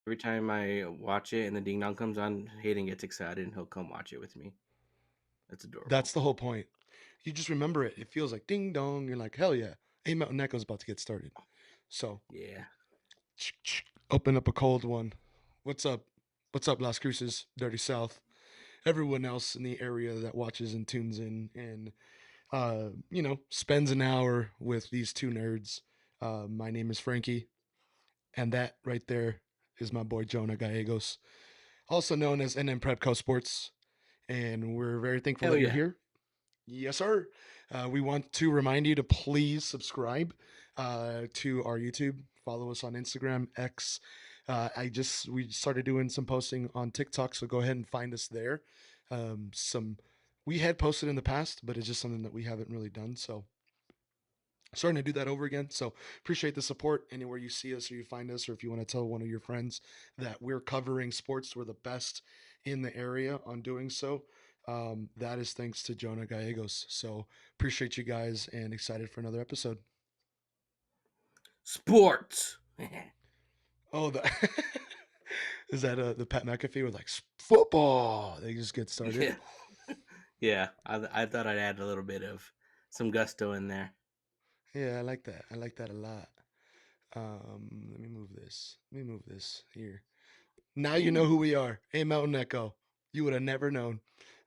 Every time I watch it and the ding dong comes on, Hayden gets excited and he'll come watch it with me. That's That's adorable. the whole point. You just remember it. It feels like ding dong. You're like, hell yeah. A Mountain Echo's about to get started. So Yeah. open up a cold one. What's up? What's up, Las Cruces, Dirty South? Everyone else in the area that watches and tunes in and spends an hour with these two nerds. My name is Frankie, and that right there is my boy Jonah Gallegos, also known as NM Prepco Sports. And we're very thankful Hell that you're yeah. here. Yes, sir. We want to remind you to please subscribe to our YouTube. Follow us on Instagram, X. We started doing some posting on TikTok, so go ahead and find us there. Some we had posted in the past, but it's just something that we haven't really done. So starting to do that over again. So appreciate the support anywhere you see us or you find us, or if you want to tell one of your friends that we're covering sports, we're the best in the area on doing so. That is thanks to Jonah Gallegos. So appreciate you guys and excited for another episode. Sports. Oh, the is that the Pat McAfee with like football? They just get started. Yeah. Yeah. I thought I'd add a little bit of some gusto in there. Yeah, I like that. I like that a lot. Let me move this. Let me move this here. Now you know Ooh. who we are. Hey, Mountain Echo. You would have never known.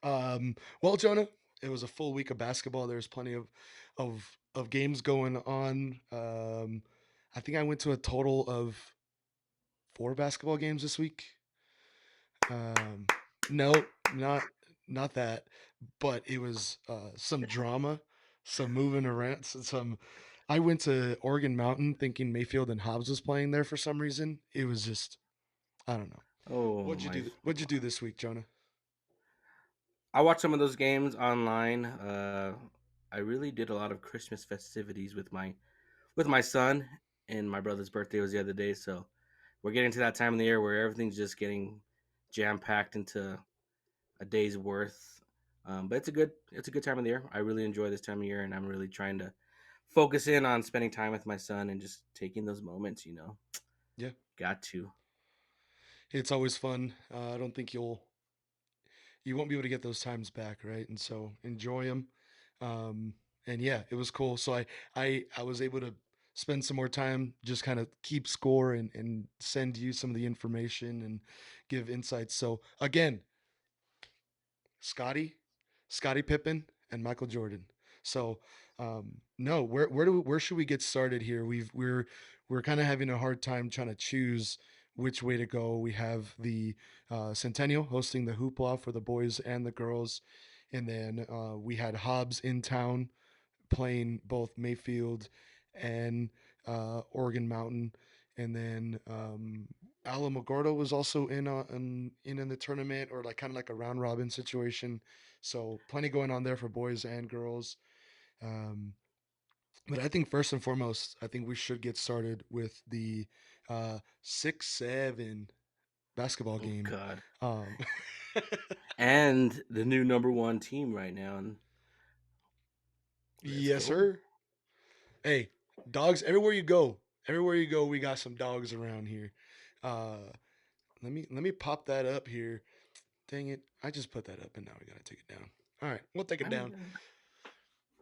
Well, Jonah, it was a full week of basketball. There's plenty of games going on. I think I went to a total of 4 basketball games this week. Um, no, not that, but it was some drama, some moving around, some. I went to Oregon Mountain thinking Mayfield and Hobbs was playing there for some reason. It was just I don't know. Oh What'd you my. do? What'd you do this week, Jonah? I watched some of those games online. I really did a lot of Christmas festivities with my son, and my brother's birthday was the other day, so we're getting to that time of the year where everything's just getting jam packed into a day's worth. But it's a good time of the year. I really enjoy this time of year, and I'm really trying to focus in on spending time with my son and just taking those moments. Yeah, Got to. it's always fun. I don't think you won't be able to get those times back, right? And so enjoy them. And yeah, it was cool. So I was able to spend some more time, just kind of keep score and send you some of the information and give insights. So again, Scotty, Scotty Pippen, and Michael Jordan. So no, where should we get started here? We're kind of having a hard time trying to choose which way to go. We have the Centennial hosting the hoopla for the boys and the girls, and then we had Hobbs in town playing both Mayfield and Oregon Mountain, and then Alamogordo was also in the tournament, or like kind of like a round robin situation. So plenty going on there for boys and girls. Um, but I think first and foremost, I think we should get started with the 6-7 basketball Oh game. God. Um, And the new number one team right now, and let's yes, go. sir. Hey, dogs everywhere you go, we got some dogs around here. Uh, let me pop that up here. Dang it. I just put that up and now we gotta take it down. All right, we'll take it down. I'm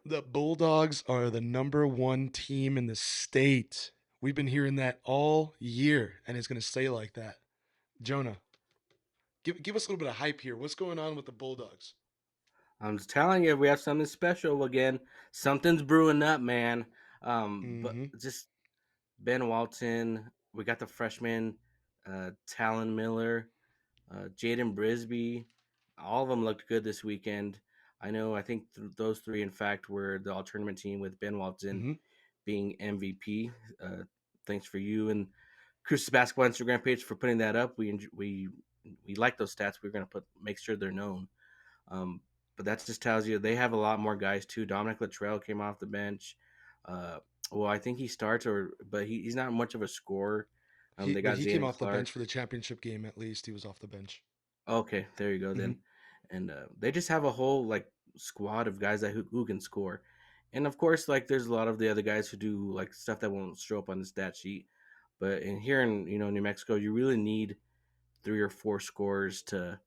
The Bulldogs are the number one team in the state. We've been hearing that all year, and it's gonna stay like that. Jonah, give us a little bit of hype here. What's going on with the Bulldogs? I'm just telling you, we have something special again. Something's brewing up, man. But Mm-hmm. just Ben Walton. We got the freshman, Talon Miller, Jaden Brisby. All of them looked good this weekend. I know. I think those three, in fact, were the all tournament team with Ben Walton Mm-hmm. being MVP. Thanks for you and Crucis Basketball Instagram page for putting that up. We like those stats. We're gonna make sure they're known. Um, but that just tells you they have a lot more guys too. Dominic Latrell came off the bench. Uh, well, I think he starts, but he's not much of a scorer. They But got he came Zayden off the bench Clark. for the championship game. At least he was off the bench. Okay, there you go Mm-hmm. then. And they just have a whole like squad of guys who can score. And of course, like there's a lot of the other guys who do like stuff that won't show up on the stat sheet. But in here in New Mexico, you really need three or four scores to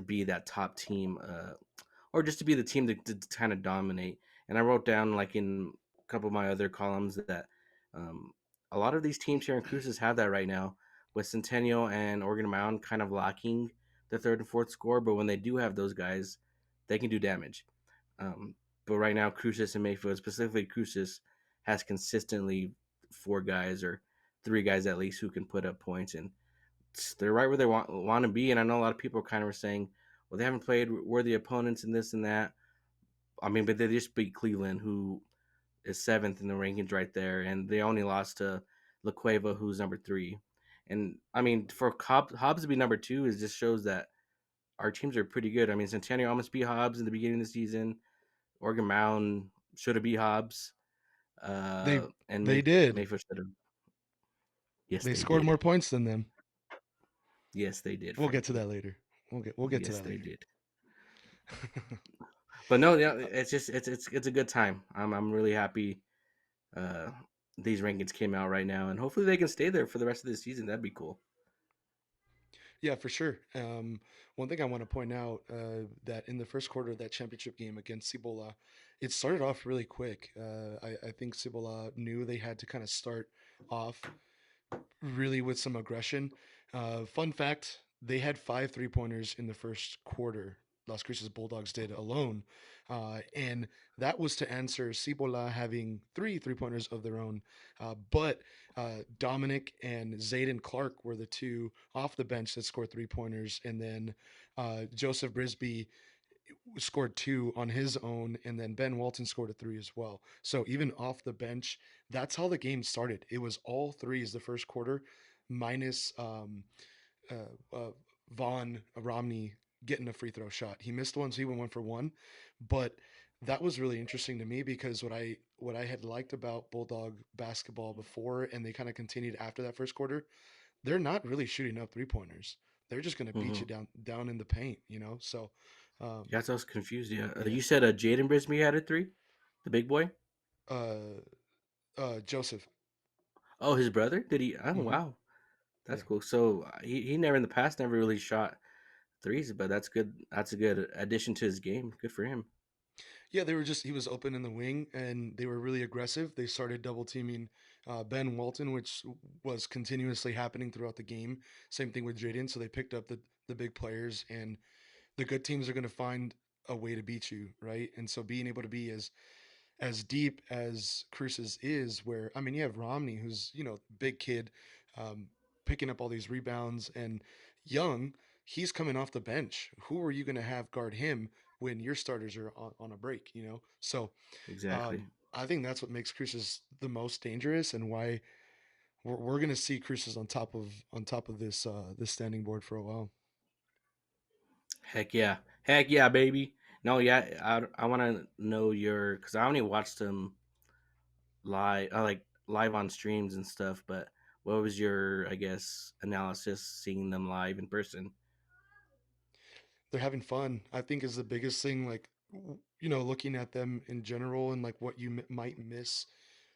be that top team, or just to be the team to kind of dominate. And I wrote down like in a couple of my other columns that um, a lot of these teams here in Cruces have that right now, with Centennial and Oregon Mound kind of lacking the third and fourth score. But when they do have those guys, they can do damage. Um, but right now, Cruces and Mayfield, specifically Cruces, has consistently four guys or three guys at least who can put up points, and they're right where they want to be. And I know a lot of people kind of were saying, well, they haven't played worthy opponents and this and that. I mean, but they just beat Cleveland, who is seventh in the rankings right there, and they only lost to La Cueva, who's number three. And I mean, for Hobbs to be number two, it just shows that our teams are pretty good. I mean, Centennial almost beat Hobbs in the beginning of the season. Oregon Mound should have beat Hobbs, They and they did. Mayfield should have. Yes, They they scored did. more points than them. Yes, they did, We'll get to Frankie. that later. We'll get to Yes, that they later. did. But no, yeah, it's just it's a good time. I'm really happy uh these rankings came out right now, and hopefully they can stay there for the rest of the season. That'd be cool. Yeah, for sure. One thing I want to point out that in the first quarter of that championship game against Cibola, it started off really quick. I think Cibola knew they had to kind of start off really with some aggression. Fun fact: they had 5 3-pointers in the first quarter. Las Cruces Bulldogs did alone, and that was to answer Cibola having 3 3-pointers of their own. But Dominic and Zayden Clark were the two off the bench that scored 3 pointers, and then Joseph Brisby scored two on his own, and then Ben Walton scored a three as well. So even off the bench, that's how the game started. It was all threes the first quarter, minus uh, uh, Vaughn Romney getting a free throw shot. He missed one, so he went 1 for 1. But that was really interesting to me because what I had liked about Bulldog basketball before, and they kind of continued after that first quarter, they're not really shooting up 3 pointers. They're just going to beat you Hmm. down in the paint, you know. So um, Yeah, so I was confused. Yeah, yeah, you said Jaden Brisby had a three, the big boy. uh, Joseph. Oh, his brother? Did he? Oh, Hmm. wow, that's Yeah, cool. So he never in the past never really shot threes, but that's good. That's a good addition to his game. Good for him. yeah. They were just he was open in the wing, and they were really aggressive. They started double teaming Ben Walton, which was continuously happening throughout the game. Same thing with Jaden. So they picked up the big players, and the good teams are going to find a way to beat you, right? And so being able to be as deep as Cruces is, where I mean, you have Romney, who's big kid, um, picking up all these rebounds, and Young, he's coming off the bench. Who are you going to have guard him when your starters are on a break? So Exactly. I think that's what makes Cruces the most dangerous, and why we're going to see Cruces on top of this standing board for a while. Heck yeah, baby. No, yeah, I want to know your because I only watched them live, like live on streams and stuff. But what was your, I guess, analysis seeing them live in person? They're having fun, I think, is the biggest thing. Like, looking at them in general, and like what you might miss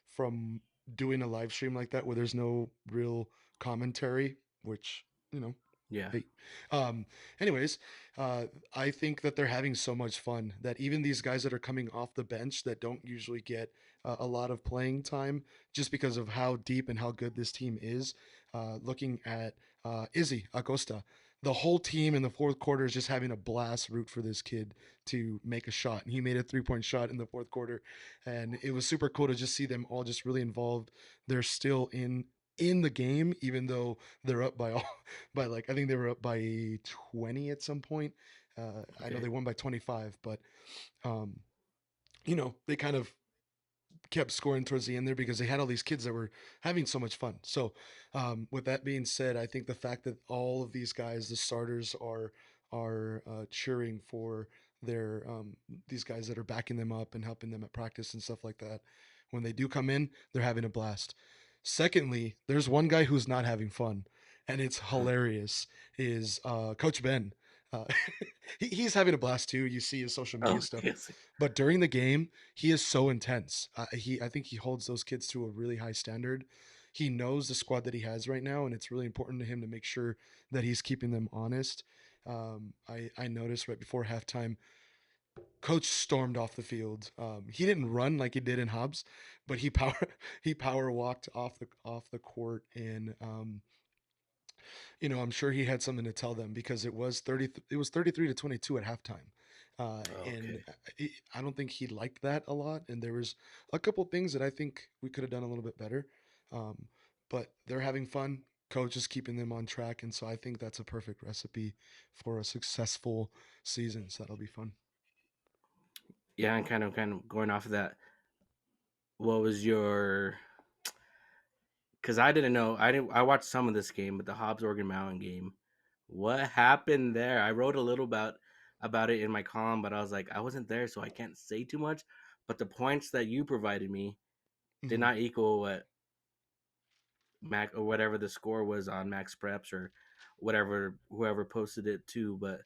from doing a live stream like that where there's no real commentary, which, you know, Yeah, hey. Um, anyways, uh, I think that they're having so much fun that even these guys that are coming off the bench that don't usually get a lot of playing time, just because of how deep and how good this team is, looking at Izzy Acosta. The whole team in the fourth quarter is just having a blast root for this kid to make a shot. And he made a 3 point shot in the fourth quarter. And it was super cool to just see them all just really involved. They're still in the game, even though they're up by all by, like, I think they were up by 20 at some point. I know okay. they won by 25, but um, they kind of kept scoring towards the end there because they had all these kids that were having so much fun. So, with that being said, I think the fact that all of these guys, the starters, are cheering for their these guys that are backing them up and helping them at practice and stuff like that, when they do come in, they're having a blast. Secondly, there's one guy who's not having fun, and it's hilarious. Is Coach Ben? Uh, he's having a blast too. You see his social media Oh, stuff, yes. but during the game, he is so intense. I think he holds those kids to a really high standard. he knows the squad that he has right now, and it's really important to him to make sure that he's keeping them honest. I noticed right before halftime, Coach stormed off the field. He didn't run like he did in Hobbs, but he power walked off the court, and I'm sure he had something to tell them because it was 33-22 at halftime. And Okay. I don't think he liked that a lot. And there was a couple things that I think we could have done a little bit better. Um, but they're having fun. Coach is keeping them on track. And so I think that's a perfect recipe for a successful season. So that'll be fun. Yeah, and kind of going off of that, what was your? Because I didn't know. I watched some of this game, but the Hobbs Oregon Mountain game. What happened there? I wrote a little about it in my column, but I was like, I wasn't there, so I can't say too much. But the points that you provided me did Hmm. not equal what Mac or whatever the score was on Max Preps or whatever whoever posted it too. But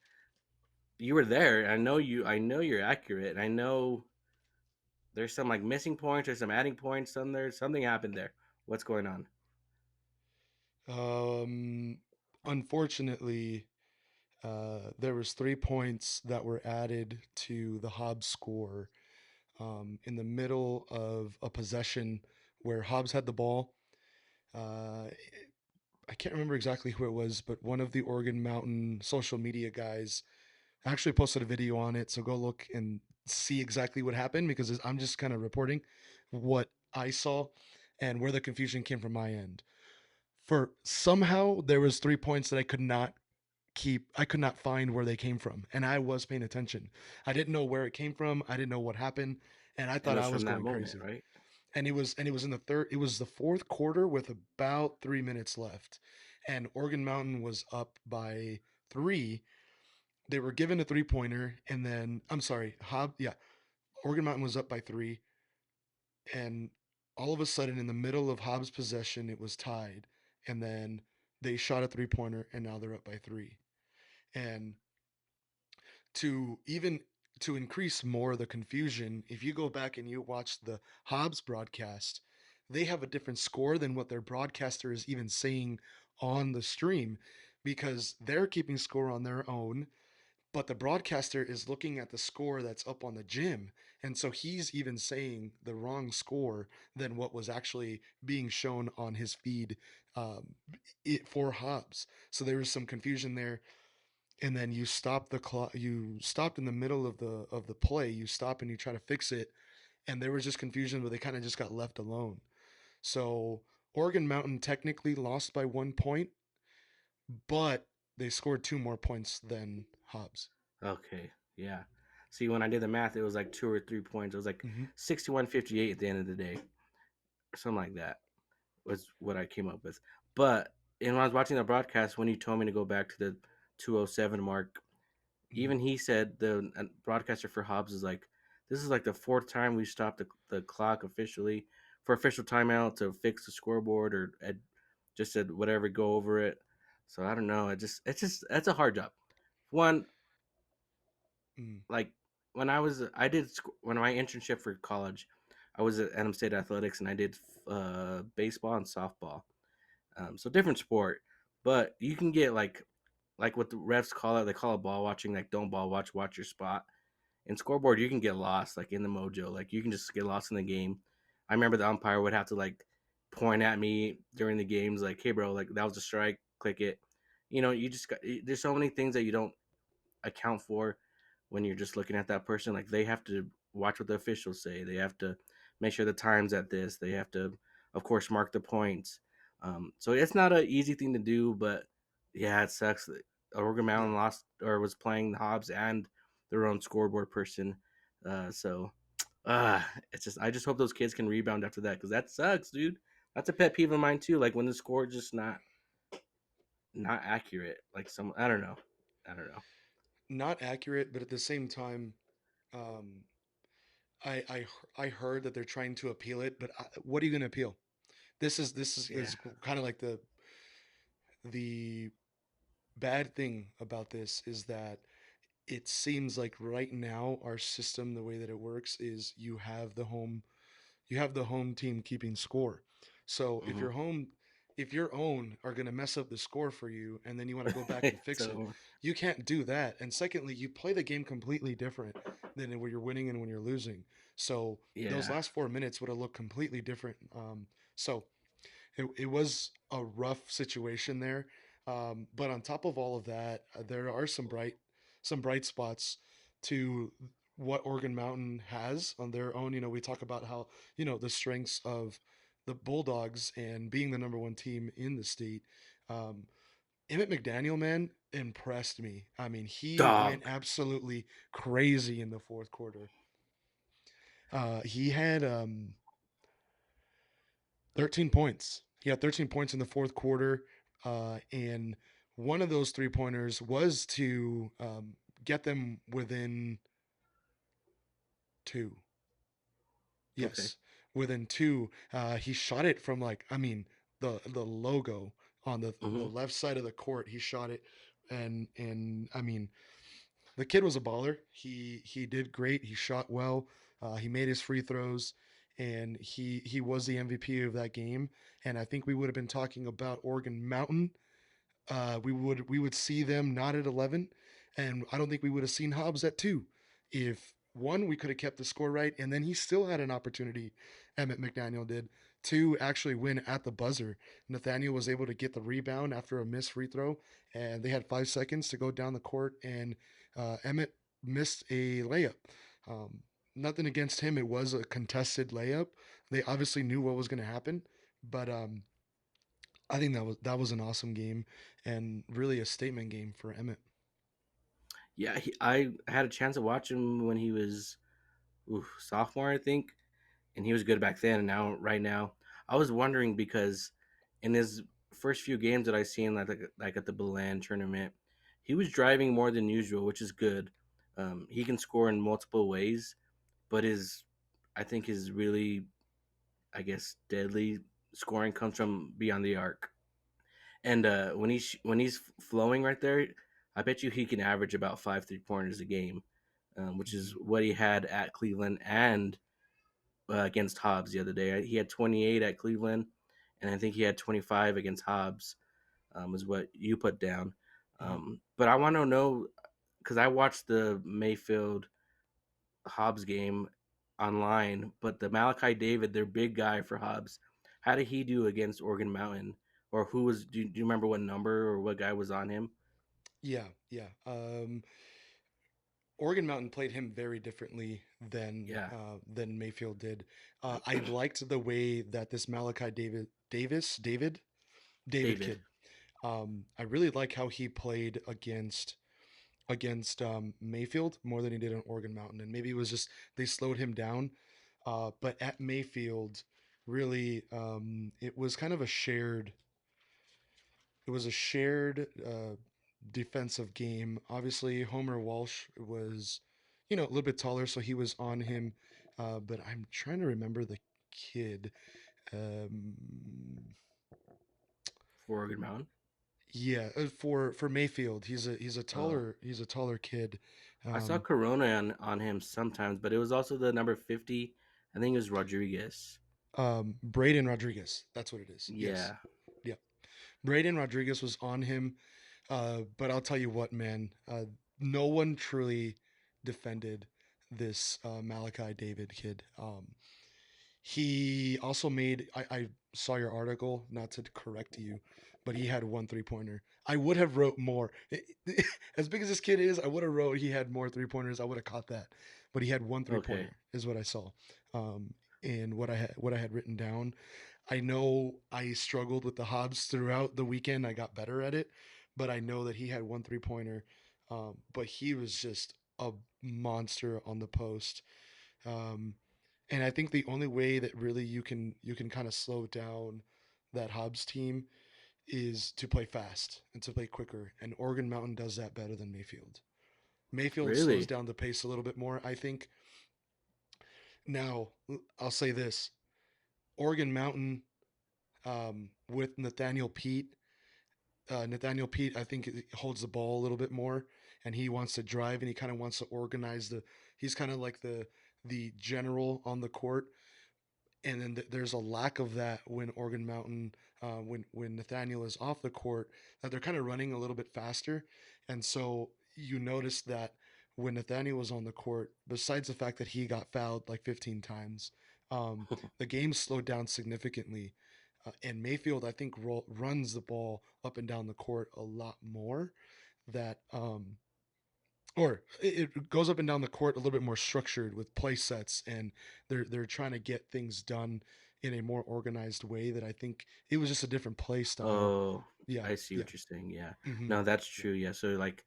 you were there. I know you. I know you're accurate. I know there's some like missing points or some adding points. Something happened there. What's going on? Um, Unfortunately, there was 3 points that were added to the Hobbs score in the middle of a possession where Hobbs had the ball. Uh, I can't remember exactly who it was, but one of the Oregon Mountain social media guys actually posted a video on it. So go look and see exactly what happened because I'm just kind of reporting what I saw and where the confusion came from my end. For somehow there was 3 points that I could not find where they came from, and I was paying attention. I didn't know where it came from. I didn't know what happened, and I And thought it I was was from that going moment, crazy. right? And it was in the fourth quarter with about 3 minutes left, and Oregon Mountain was up by three. They were given a 3 pointer, and then I'm sorry, Oregon Mountain was up by three, and all of a sudden, in the middle of Hobbs' possession, it was tied, and then they shot a 3 pointer, and now they're up by three. And to even to increase more of the confusion, if you go back and you watch the Hobbs broadcast, they have a different score than what their broadcaster is even saying on the stream because they're keeping score on their own, but the broadcaster is looking at the score that's up on the gym. And so he's even saying the wrong score than what was actually being shown on his feed for Hobbs. So there was some confusion there, and then you stop the clock. You stopped in the middle of the play. You stop and you try to fix it, and there was just confusion, but they kind of just got left alone. So Oregon Mountain technically lost by 1 point, but they scored two more points than Hobbs. Okay, yeah. See, when I did the math, it was like 2 or 3 points. It was like Hmm. 61-58 at the end of the day, or something like that was what I came up with. But and when I was watching the broadcast, when you told me to go back to the 207 mark, Hmm. even he said the broadcaster for Hobbs is like, this is like the fourth time we stopped the clock officially for official timeout to fix the scoreboard or just said whatever, go over it. So I don't know. It's just that's a hard job. One, Mm. like when when my internship for college, I was at NM State Athletics and I did baseball and softball. So different sport, but you can get like what the refs call it. They call it ball watching. Like don't ball watch, watch your spot. In scoreboard, you can get lost like in the mojo. Like you can just get lost in the game. I remember the umpire would have to like point at me during the games, like, "Hey, bro, like that was a strike. Click it." You just got, there's so many things that you don't account for when you're just looking at that person. Like they have to watch what the officials say. They have to make sure the time's at this. They have to, of course, mark the points. So it's not an easy thing to do, but yeah, it sucks. That Oregon Yeah. Mountain lost or was playing the Hobbs and their own scoreboard person. So it's just I just hope those kids can rebound after that because that sucks, dude. That's a pet peeve of mine too. Like when the score just not accurate. Like some I don't know. Not accurate, but at the same time, um, I I I heard that they're trying to appeal it, but what are you going to appeal? This is Yeah. kind of like the bad thing about this is that it seems like right now our system, the way that it works, is you have the home team keeping score. So Hmm. if your own are going to mess up the score for you and then you want to go back and fix it, So you can't do that. And secondly, you play the game completely different than when you're winning and when you're losing. So those yeah, last 4 minutes would have looked completely different. So it was a rough situation there. But on top of all of that, there are some bright spots to what Oregon Mountain has on their own. You know, we talk about how, you know, the strengths of the Bulldogs and being the number one team in the state. Um, Emmett McDaniel, man, impressed me. I mean, he went dog. absolutely crazy in the fourth quarter. He had 13 points. He had 13 points in the fourth quarter, and one of those 3 pointers was to get them within two. Okay. Yes, within two. He shot it from like, I mean, the logo on the Hmm. left side of the court. He shot it, and I mean, the kid was a baller. He did great. He shot well. He made his free throws, and he was the MVP of that game. And I think we would have been talking about Oregon Mountain. We would see them not at 11, and I don't think we would have seen Hobbs at 2. If one, we could have kept the score right, and then he still had an opportunity. Emmett McDaniel did to actually win at the buzzer. Nathaniel was able to get the rebound after a missed free throw, and they had 5 seconds to go down the court, and Emmett missed a layup. Um, Nothing against him; it was a contested layup. They obviously knew what was going to happen, but I think that was an awesome game and really a statement game for Emmett. Yeah, I had a chance to watch him when he was sophomore, I think, and he was good back then. And now, right now, I was wondering because in his first few games that I seen, like at the Belen tournament, he was driving more than usual, which is good. He can score in multiple ways, but I think his really, I guess, deadly scoring comes from beyond the arc. And when he's flowing right there, I bet you he can average about 5 3 pointers a game, which is Mhm. what he had at Cleveland and against Hobbs the other day. He had 28 at Cleveland, and I think he had 25 against Hobbs. Is what you put down. Mhm. But I want to know because I watched the Mayfield Hobbs game online, but the Malachi David, their big guy for Hobbs, how did he do against Oregon Mountain? Or who was? Do you remember what number or what guy was on him? Yeah, yeah. Oregon Mountain played him very differently Yeah, than Mayfield did. I liked the way that this Malachi David David. kid. I really like how he played against Mayfield more than he did on Oregon Mountain, and maybe it was just they slowed him down. But at Mayfield, really, it was kind of a shared. It was a shared defensive game. Obviously, Homer Walsh was, you know, a little bit taller, so he was on him. But I'm trying to remember the kid. Um, For Oregon Mountain. yeah, for Mayfield, Oh, he's a taller kid. I saw Um, Corona on him sometimes, but it was also the number 50. I think it was Rodriguez. Braden Rodriguez, that's what it is. Yes, Yeah, yeah, Braden Rodriguez was on him. But I'll tell you what, man, no one truly defended this Malachi David kid. He also made. I saw your article, not to correct you, but he had one 3 pointer. I would have wrote more. As big as this kid is, I would have wrote he had more 3 pointers. I would have caught that, but he had one three okay. pointer is what I saw, um, and what I had written down. I know I struggled with the Hobbs throughout the weekend. I got better at it, but I know that he had one 3 pointer. But he was just a monster on the post. Um, and I think the only way that really you can kind of slow down that Hobbs team is to play fast and to play quicker. And Oregon Mountain does that better than Mayfield. Mayfield slows Really? down the pace a little bit more, I think. Now, I'll say this: Oregon Mountain with Nathaniel Pete. Nathaniel Pete, I think, holds the ball a little bit more, and he wants to drive, and he kind of wants to organize the. He's kind of like the general on the court. and then there's a lack of that when Oregon Mountain, when Nathaniel is off the court, that they're kind of running a little bit faster, and so you notice that when Nathaniel was on the court, besides the fact that he got fouled like 15 times, the game slowed down significantly, and Mayfield I think runs the ball up and down the court a lot more. That or it goes up and down the court a little bit more structured with play sets, and they're trying to get things done in a more organized way. That I think it was just a different play style. Oh, Yeah, I see yeah, what you're saying. Yeah, hmm no, that's yeah. true. Yeah, so like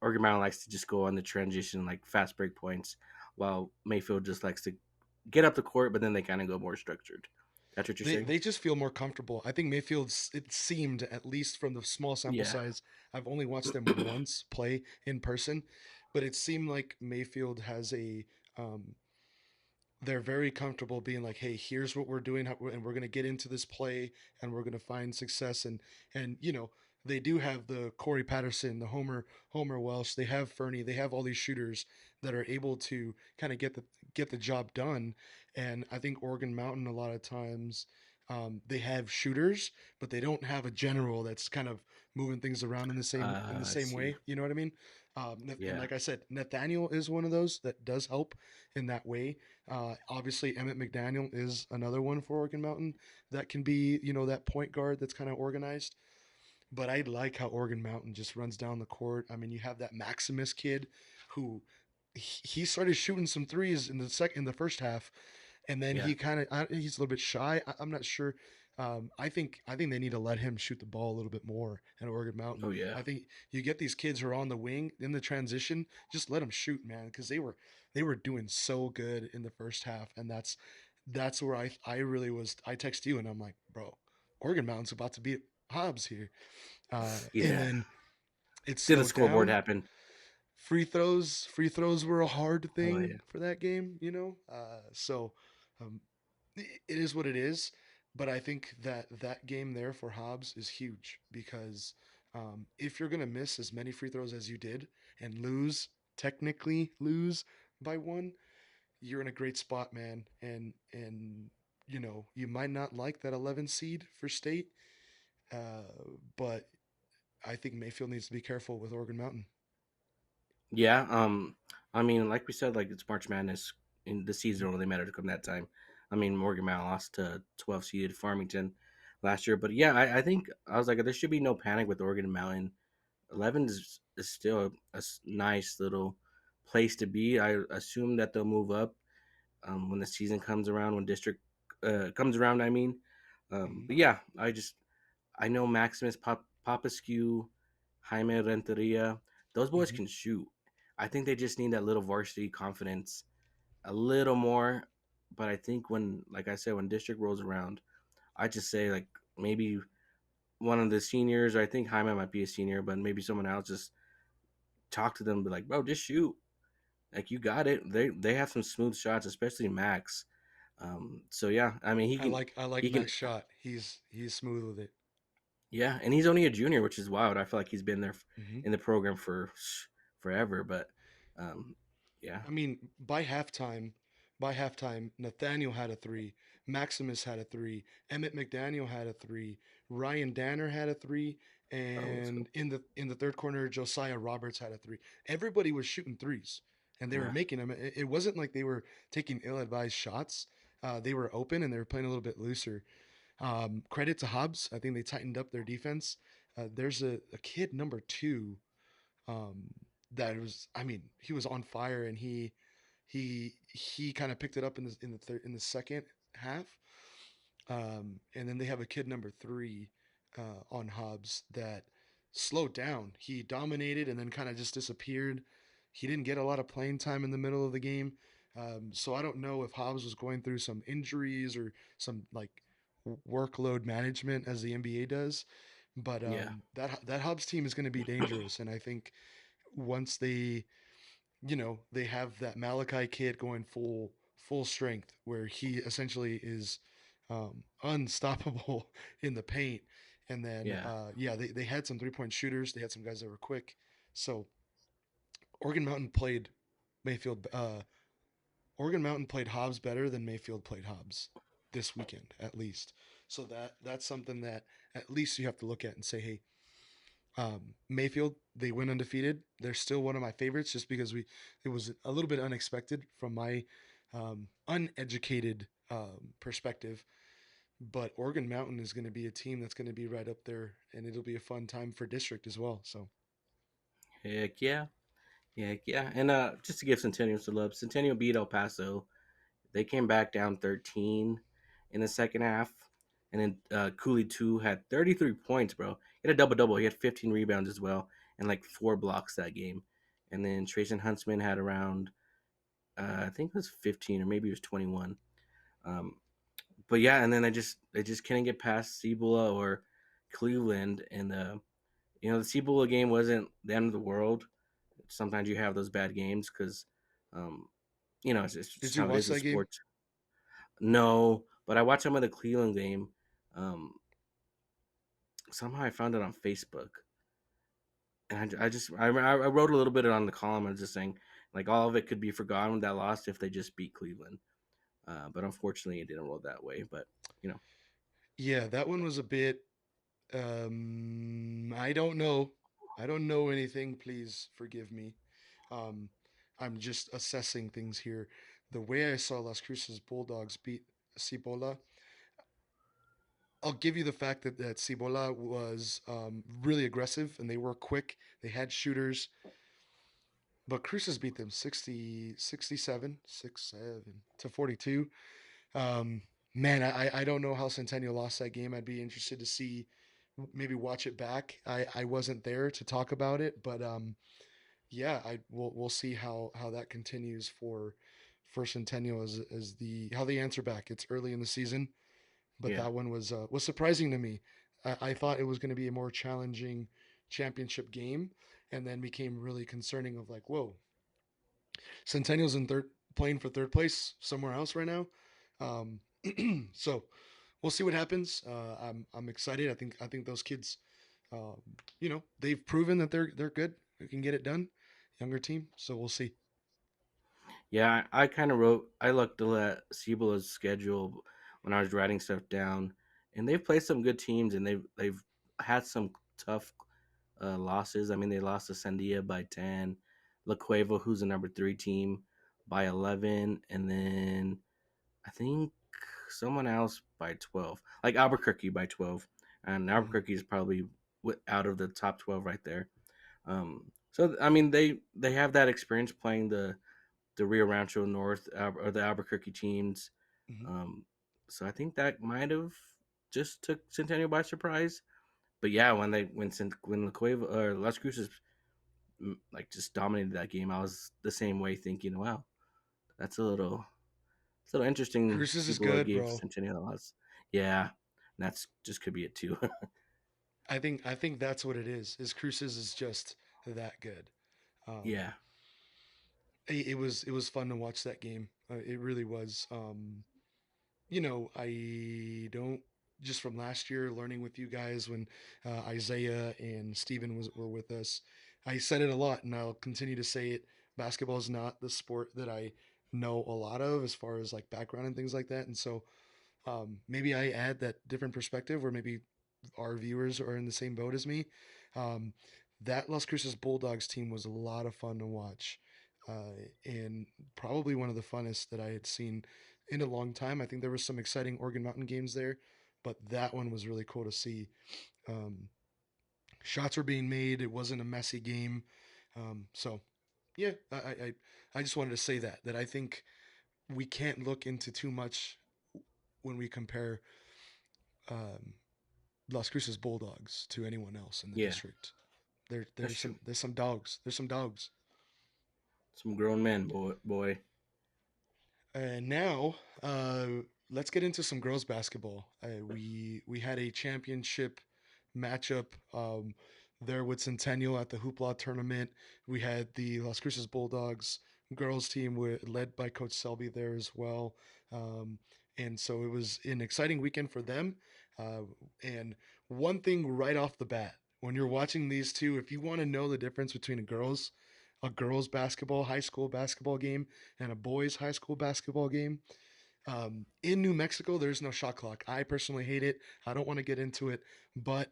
Oregon Mountain likes to just go on the transition, like fast break points, while Mayfield just likes to get up the court, but then they kind of go more structured. That's what you're saying. They just feel more comfortable. I think Mayfield's. It seemed, at least from the small sample Yeah. size, I've only watched them once play in person, but it seemed like Mayfield has a um, they're very comfortable being like, hey, here's what we're doing, and we're going to get into this play, and we're going to find success. And they do have the Corey Patterson, the Homer Welsh, they have Fernie, they have all these shooters that are able to kind of get the job done. And I think Oregon Mountain a lot of times, they have shooters, but they don't have a general that's kind of moving things around in the I same see. way. You know what I mean? And Yeah. like I said, Nathaniel is one of those that does help in that way. Obviously, Emmett McDaniel is another one for Oregon Mountain that can be, that point guard that's kind of organized. But I like how Oregon Mountain just runs down the court. I mean, you have that Maximus kid who he started shooting some threes in the first half, and then Yeah. he kind of he's a little bit shy. I'm not sure. I think they need to let him shoot the ball a little bit more at Oregon Mountain. Oh yeah. I think you get these kids who are on the wing in the transition, just let them shoot, man, because they were doing so good in the first half, and that's where I really was. I text you and I'm like, bro, Oregon Mountain's about to beat Hobbs here, and Yeah. then it Did the slowed scoreboard down. happen? Free throws were a hard Oh thing yeah. for that game, so um, it is what it is. But I think that game there for Hobbs is huge because if you're gonna miss as many free throws as you did and technically lose by one, you're in a great spot, man. And you might not like that 11 seed for state, but I think Mayfield needs to be careful with Oregon Mountain. Yeah. I mean, like we said, like it's March Madness in the season Mhm. only mattered to come that time. I mean, Morgan Mountain lost to 12 seeded Farmington last year, but yeah, I think I was like, there should be no panic with Oregon Mountain. 11 is still a nice little place to be. I assume that they'll move up when the season comes around, when district comes around. I mean, Mhm. but yeah, I know Maximus Papascu, Jaime Renteria. Those boys Mhm. can shoot. I think they just need that little varsity confidence a little more. But I think when, like I said, when district rolls around, I just say like maybe one of the seniors. I think Jaime might be a senior, but maybe someone else just talk to them, be like, bro, just shoot. Like you got it. They have some smooth shots, especially Max. So yeah, I mean I like he can Max shot. He's smooth with it. yeah, and he's only a junior, which is wild. I feel like he's been there Hmm. in the program for forever, but um, yeah, I mean, by halftime, Nathaniel had a three, Maximus had a three, Emmett McDaniel had a three, Ryan Danner had a three, oh, let's go. and in the third corner, Josiah Roberts had a three. Everybody was shooting threes, and they were Yeah, making them. It wasn't like they were taking ill-advised shots. They were open and they were playing a little bit looser. Credit to Hobbs. I think they tightened up their defense. There's a kid number two, um, that was. I mean, he was on fire, and he kind of picked it up in the second half. And then they have a kid number three, on Hobbs that slowed down. He dominated and then kind of just disappeared. He didn't get a lot of playing time in the middle of the game. So I don't know if Hobbs was going through some injuries or some like workload management as the NBA does. But yeah, that Hobbs team is going to be dangerous, and I think once they have that Malachi kid going full strength, where he essentially is unstoppable in the paint. And then yeah, yeah, they had some 3-point shooters. They had some guys that were quick. So Oregon Mountain played Mayfield. Oregon Mountain played Hobbs better than Mayfield played Hobbs. this weekend at least. So that's something that at least you have to look at and say, hey, Mayfield, they went undefeated. They're still one of my favorites just because we it was a little bit unexpected from my uneducated perspective. But Oregon Mountain is going to be a team that's going to be right up there, and it'll be a fun time for district as well. So Heck yeah, heck yeah. And just to give Centennial some love, Centennial beat El Paso. They came back down 13 in the second half. And then Cooley 2 had 33 points, bro. He had a double double. He had 15 rebounds as well and like 4 blocks that game. And then Trayson Huntsman had around, I think it was 15 or maybe it was 21. Um, but yeah, and then they just couldn't get past Cibola or Cleveland. And the Cibola game wasn't the end of the world. Sometimes you have those bad games because, um, it's did just you how it watch is in that game? sports. No, but I watched some of the Cleveland game. Um, Somehow I found it on Facebook, and I wrote a little bit on the column. I was just saying like all of it could be forgotten that loss if they just beat Cleveland. But unfortunately, it didn't roll that way. But you know, Yeah, that one was a bit. I don't know. I don't know anything. Please forgive me. Um, I'm just assessing things here. The way I saw Las Cruces Bulldogs beat Cibola, I'll give you the fact that Cibola was really aggressive and they were quick. They had shooters, but Cruces beat them 67 to 42. Um, man, I don't know how Centennial lost that game. I'd be interested to see, maybe watch it back. I wasn't there to talk about it, but yeah, we'll see how that continues for Centennial as the how they answer back. It's early in the season, but yeah, that one was surprising to me. I thought it was going to be a more challenging championship game, and then became really concerning of like, whoa, Centennial's in third, playing for third place somewhere else right now. Um, so we'll see what happens. I'm excited. I think those kids, um, they've proven that they're good. They can get it done. Younger team, so we'll see. yeah. I kind of wrote. I looked at Cibola's schedule when I was writing stuff down, and they've played some good teams, and they've had some tough losses. I mean, they lost to Sandia by 10, La Cueva, who's the number 3 team, by 11, and then I think someone else by 12, like Albuquerque by 12, and Mhm. Albuquerque is probably out of the top 12 right there. So I mean, they have that experience playing the Rio Rancho North or the Albuquerque teams. Mhm. Um, so I think that might have just took Centennial by surprise. But yeah, when La Cueva or Las Cruces like just dominated that game, I was the same way, thinking, "Wow, that's a little interesting." Cruises is Cibola good, gave bro. Centennial a loss. Yeah, that's just could be it too. I think that's what it is. Is Cruises is just that good. Um, Yeah, it was fun to watch that game. It really was. I don't, just from last year learning with you guys when Isaiah and Steven were with us. I said it a lot, and I'll continue to say it. Basketball is not the sport that I know a lot of as far as like background and things like that, and so maybe I add that different perspective, where maybe our viewers are in the same boat as me. Um, that Las Cruces Bulldogs team was a lot of fun to watch, and probably one of the funnest that I had seen in a long time. I think there was some exciting Oregon Mountain games there, but that one was really cool to see. Um, Shots were being made. It wasn't a messy game. So yeah, I just wanted to say that I think we can't look into too much when we compare um, Las Cruces Bulldogs to anyone else in the yeah, district. that's true. There's some dogs. There's some dogs. Some grown men, boy. And now, uh, let's get into some girls basketball. We had a championship matchup there with Centennial at the Hoopla tournament. We had the Las Cruces Bulldogs girls team led by Coach Selby there as well. Um, and so it was an exciting weekend for them. Uh, and one thing right off the bat, when you're watching these two, if you want to know the difference between a girls basketball high school basketball game and a boys high school basketball game, In New Mexico, there's no shot clock. I personally hate it. I don't want to get into it, but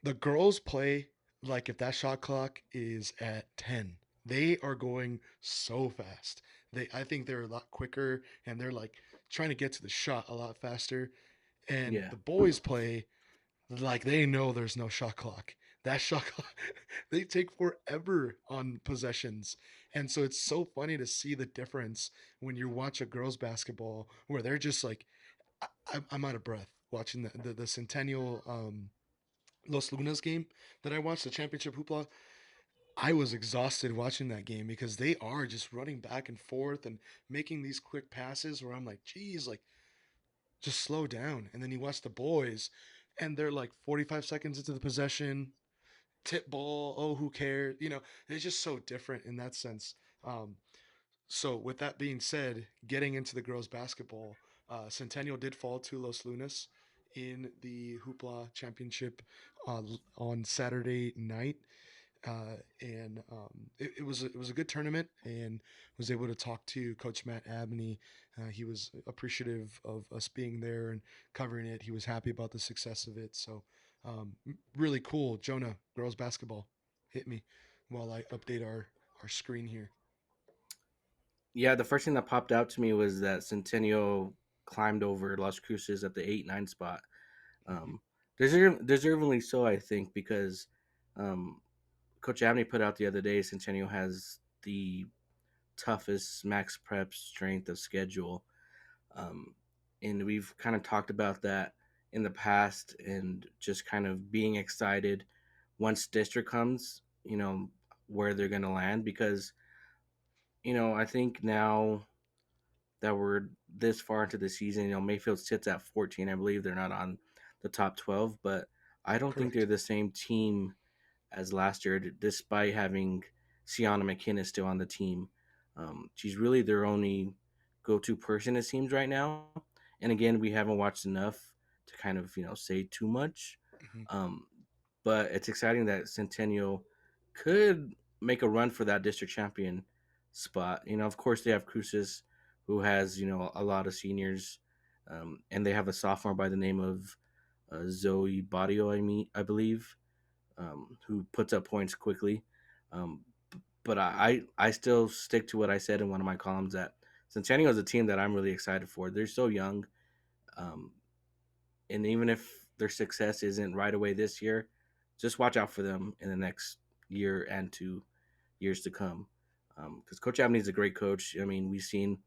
the girls play like if that shot clock is at 10. They are going so fast. I think they're a lot quicker and they're like trying to get to the shot a lot faster. And Yeah. the boys play like they know there's no shot clock. That shot clock, they take forever on possessions. And so it's so funny to see the difference when you watch a girls basketball where they're just like, I'm out of breath watching the Centennial Los Lunas game that I watched, the championship hoopla. I was exhausted watching that game because they are just running back and forth and making these quick passes where I'm like, geez, like just slow down. And then you watch the boys and they're like 45 seconds into the possession, tip ball, oh, who cares? You know, it's just so different in that sense. Um, so with that being said, getting into the girls basketball, Centennial did fall to Los Lunas in the Hoopla Championship on Saturday night, and it was a good tournament, and was able to talk to Coach Matt Abney. He was appreciative of us being there and covering it. He was happy about the success of it. So really cool. Jonah, girls basketball, hit me while I update our screen here. Yeah, the first thing that popped out to me was that Centennial climbed over Las Cruces at the 8-9 spot. Mhm. Um, deservingly so, I think, because um, Coach Abney put out the other day Centennial has the toughest max prep strength of schedule. Um, and we've kind of talked about that in the past and just kind of being excited once district comes, where they're going to land because, I think now that we're this far into the season, Mayfield sits at 14. I believe they're not on the top 12, but I don't think they're Correct. the same team as last year, despite having Sienna McKinnis still on the team. She's really their only go-to person, it seems, right now. And again, we haven't watched enough to kind of say too much. Mhm. Um, but it's exciting that Centennial could make a run for that district champion spot. Of course, they have Cruces, who has a lot of seniors, and they have a sophomore by the name of Zoe Badio. I believe who puts up points quickly. Um, but I still stick to what I said in one of my columns that Centennial is a team that I'm really excited for. They're so young, um, and even if their success isn't right away this year, just watch out for them in the next year and 2 years to come. Because Coach Abney is a great coach. I mean, we've seen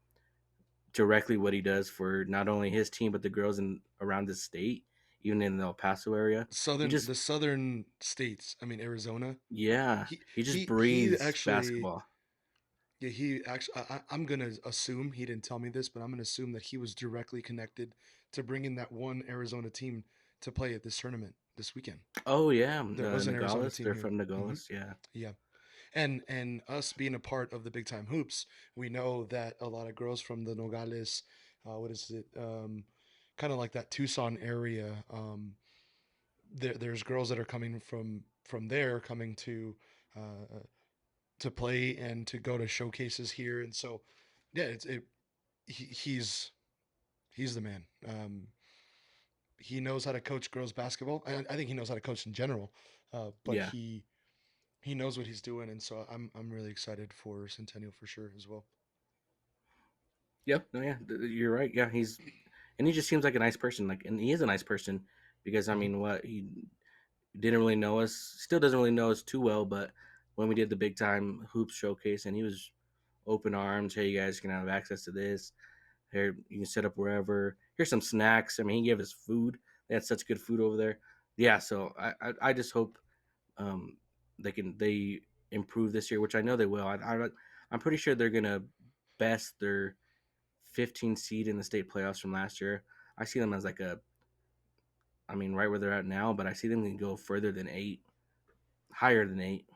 directly what he does for not only his team but the girls in around the state, even in the El Paso area. He Southern just the southern states. I mean Arizona. Yeah, He he just he breathes actually basketball. Yeah, he actually. I'm gonna assume he didn't tell me this, but I'm gonna assume that he was directly connected to bringing that one Arizona team to play at this tournament this weekend. Oh yeah, There was an Arizona Nogales. team They're here. from Hmm. Nogales. Yeah. Yeah, and us being a part of the big time hoops, we know that a lot of girls from the Nogales, what is it, kind of like that Tucson area. There's girls that are coming from there, coming to play and to go to showcases here, and so yeah, he's he's the man. He knows how to coach girls basketball, and I think he knows how to coach in general. But Yeah. he knows what he's doing, and so I'm really excited for Centennial for sure as well. Yep. No, yeah. You're right. Yeah, he just seems like a nice person. And he is a nice person because I Hmm. mean, what he didn't really know us, still doesn't really know us too well. But when we did the big time hoops showcase, and he was open arms. Hey, you guys can have access to this. Here, you can set up wherever. Here's some snacks. I mean, he gave us food. They had such good food over there. Yeah. So I just hope um, they improve this year, which I know they will. I'm pretty sure they're gonna best their 15 seed in the state playoffs from last year. I see them as I mean, right where they're at now, but I see them can go further than 8, higher than 8.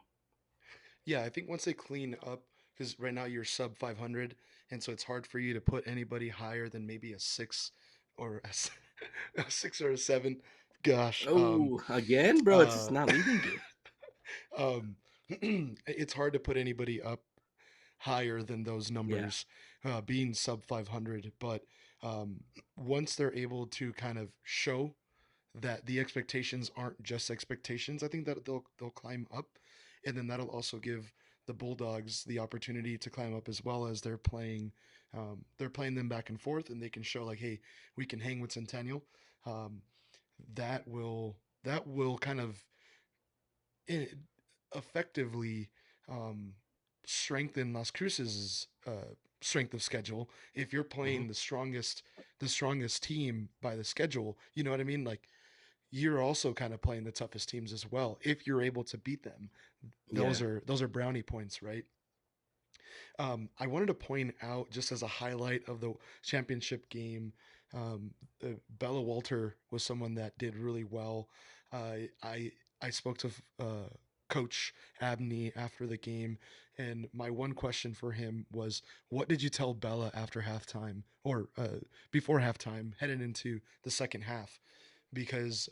Yeah, I think once they clean up, because right now you're sub 500, and so it's hard for you to put anybody higher than maybe a six or a six or a seven. Gosh, Oh, again, bro, it's just uh, not leaving you. um, it's hard to put anybody up higher than those Yeah, numbers, being sub 500. But um, once they're able to kind of show that the expectations aren't just expectations, I think that they'll climb up, and then that'll also give the Bulldogs the opportunity to climb up as well as they're playing them back and forth, and they can show like, hey, we can hang with Centennial. Um, that will kind of it effectively um, strengthen Las Cruces' strength of schedule. If you're Hmm. playing the strongest team by the schedule, you know what I mean? Like you're also kind of playing the toughest teams as well. If you're able to beat them, those Yeah, are brownie points, right? I wanted to point out just as a highlight of the championship game, um, Bella Walter was someone that did really well. I spoke to Coach Abney after the game, and my one question for him was, "What did you tell Bella after halftime or before halftime, heading into the second half?" Because